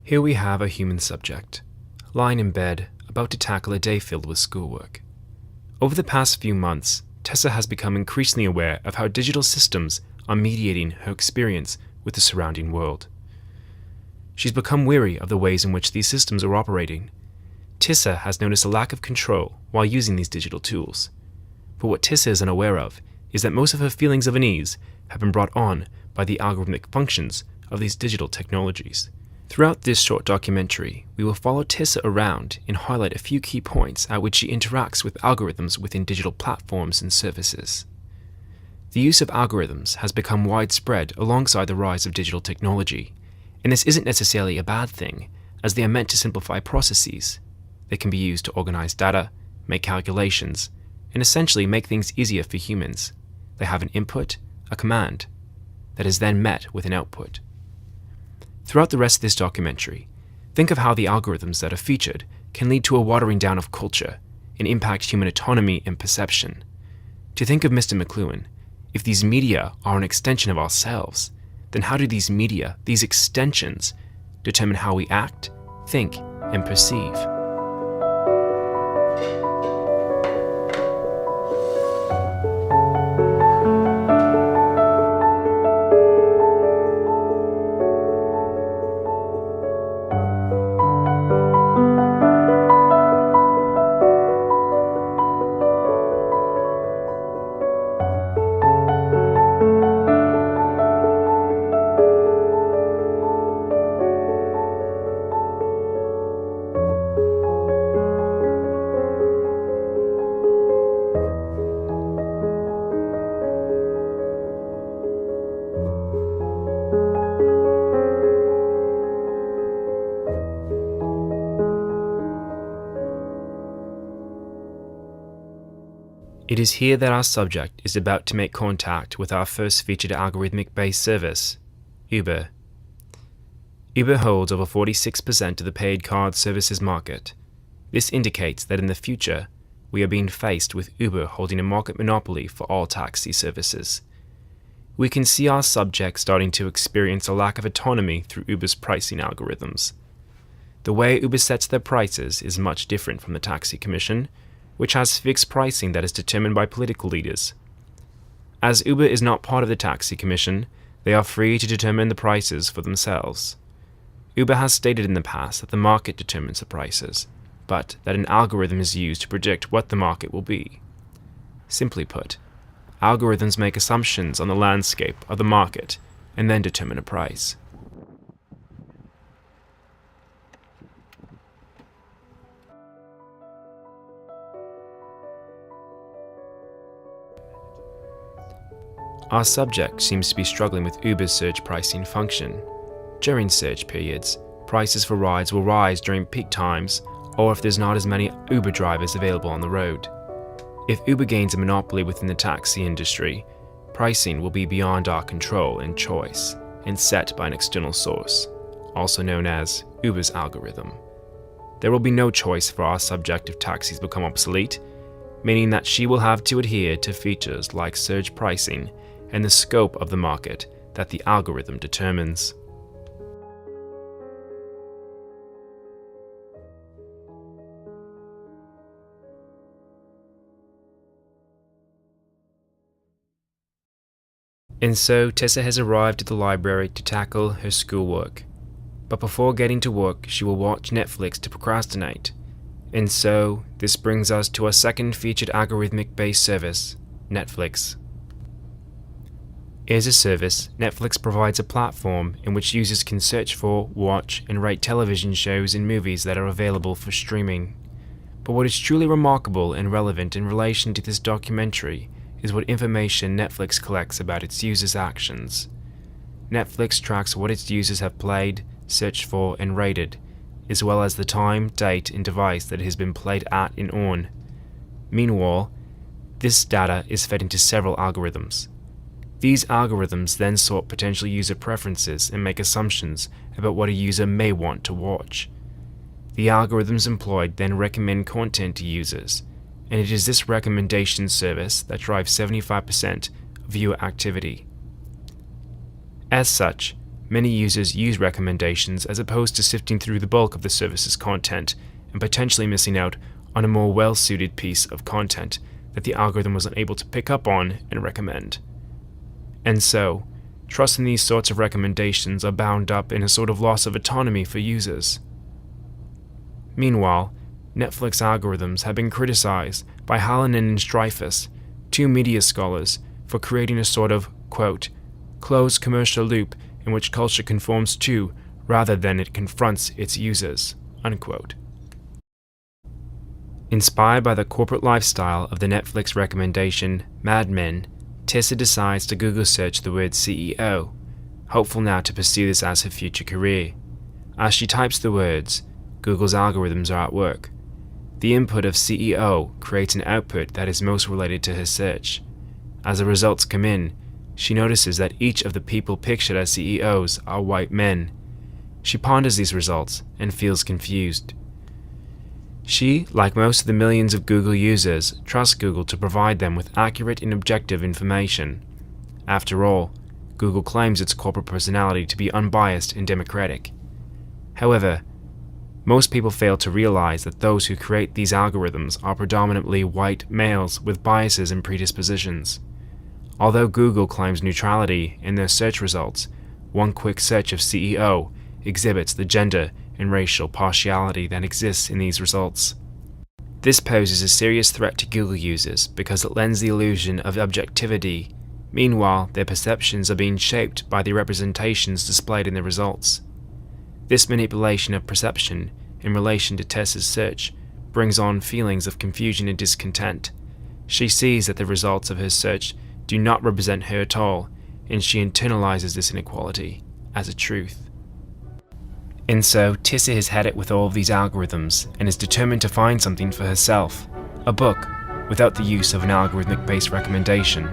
Here we have a human subject, lying in bed, about to tackle a day filled with schoolwork. Over the past few months, Tessa has become increasingly aware of how digital systems are mediating her experience with the surrounding world. She's become weary of the ways in which these systems are operating. Tessa has noticed a lack of control while using these digital tools. But what Tessa is unaware of is that most of her feelings of unease have been brought on by the algorithmic functions of these digital technologies. Throughout this short documentary, we will follow Tessa around and highlight a few key points at which she interacts with algorithms within digital platforms and services. The use of algorithms has become widespread alongside the rise of digital technology, and this isn't necessarily a bad thing, as they are meant to simplify processes. They can be used to organize data, make calculations, and essentially make things easier for humans. They have an input, a command, that is then met with an output. Throughout the rest of this documentary, think of how the algorithms that are featured can lead to a watering down of culture and impact human autonomy and perception. To think of Mr. McLuhan, if these media are an extension of ourselves, then how do these media, these extensions, determine how we act, think, and perceive? It is here that our subject is about to make contact with our first featured algorithmic-based service, Uber. Uber holds over 46% of the paid card services market. This indicates that in the future, we are being faced with Uber holding a market monopoly for all taxi services. We can see our subject starting to experience a lack of autonomy through Uber's pricing algorithms. The way Uber sets their prices is much different from the Taxi Commission, which has fixed pricing that is determined by political leaders. As Uber is not part of the Taxi Commission, they are free to determine the prices for themselves. Uber has stated in the past that the market determines the prices, but that an algorithm is used to predict what the market will be. Simply put, algorithms make assumptions on the landscape of the market and then determine a price. Our subject seems to be struggling with Uber's surge pricing function. During surge periods, prices for rides will rise during peak times or if there's not as many Uber drivers available on the road. If Uber gains a monopoly within the taxi industry, pricing will be beyond our control and choice and set by an external source, also known as Uber's algorithm. There will be no choice for our subject if taxis become obsolete, meaning that she will have to adhere to features like surge pricing and the scope of the market that the algorithm determines. And so Tessa has arrived at the library to tackle her schoolwork. But before getting to work, she will watch Netflix to procrastinate. And so, this brings us to our second featured algorithmic-based service, Netflix. As a service, Netflix provides a platform in which users can search for, watch, and rate television shows and movies that are available for streaming. But what is truly remarkable and relevant in relation to this documentary is what information Netflix collects about its users' actions. Netflix tracks what its users have played, searched for, and rated, as well as the time, date, and device that it has been played at and on. Meanwhile, this data is fed into several algorithms. These algorithms then sort potential user preferences and make assumptions about what a user may want to watch. The algorithms employed then recommend content to users, and it is this recommendation service that drives 75% of viewer activity. As such, many users use recommendations as opposed to sifting through the bulk of the service's content and potentially missing out on a more well-suited piece of content that the algorithm was unable to pick up on and recommend. And so, trust in these sorts of recommendations are bound up in a sort of loss of autonomy for users. Meanwhile, Netflix algorithms have been criticized by Hallinan and Streifus, two media scholars, for creating a sort of, quote, closed commercial loop in which culture conforms to rather than it confronts its users, unquote. Inspired by the corporate lifestyle of the Netflix recommendation Mad Men, Tessa decides to Google search the word CEO, hopeful now to pursue this as her future career. As she types the words, Google's algorithms are at work. The input of CEO creates an output that is most related to her search. As the results come in, she notices that each of the people pictured as CEOs are white men. She ponders these results and feels confused. She, like most of the millions of Google users, trusts Google to provide them with accurate and objective information. After all, Google claims its corporate personality to be unbiased and democratic. However, most people fail to realize that those who create these algorithms are predominantly white males with biases and predispositions. Although Google claims neutrality in their search results, one quick search of CEO exhibits the gender and racial partiality that exists in these results. This poses a serious threat to Google users because it lends the illusion of objectivity. Meanwhile, their perceptions are being shaped by the representations displayed in the results. This manipulation of perception in relation to Tessa's search brings on feelings of confusion and discontent. She sees that the results of her search do not represent her at all, and she internalizes this inequality as a truth. And so, Tessa has had it with all of these algorithms and is determined to find something for herself, a book, without the use of an algorithmic-based recommendation.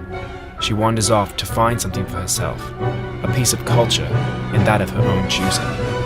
She wanders off to find something for herself, a piece of culture, and that of her own choosing.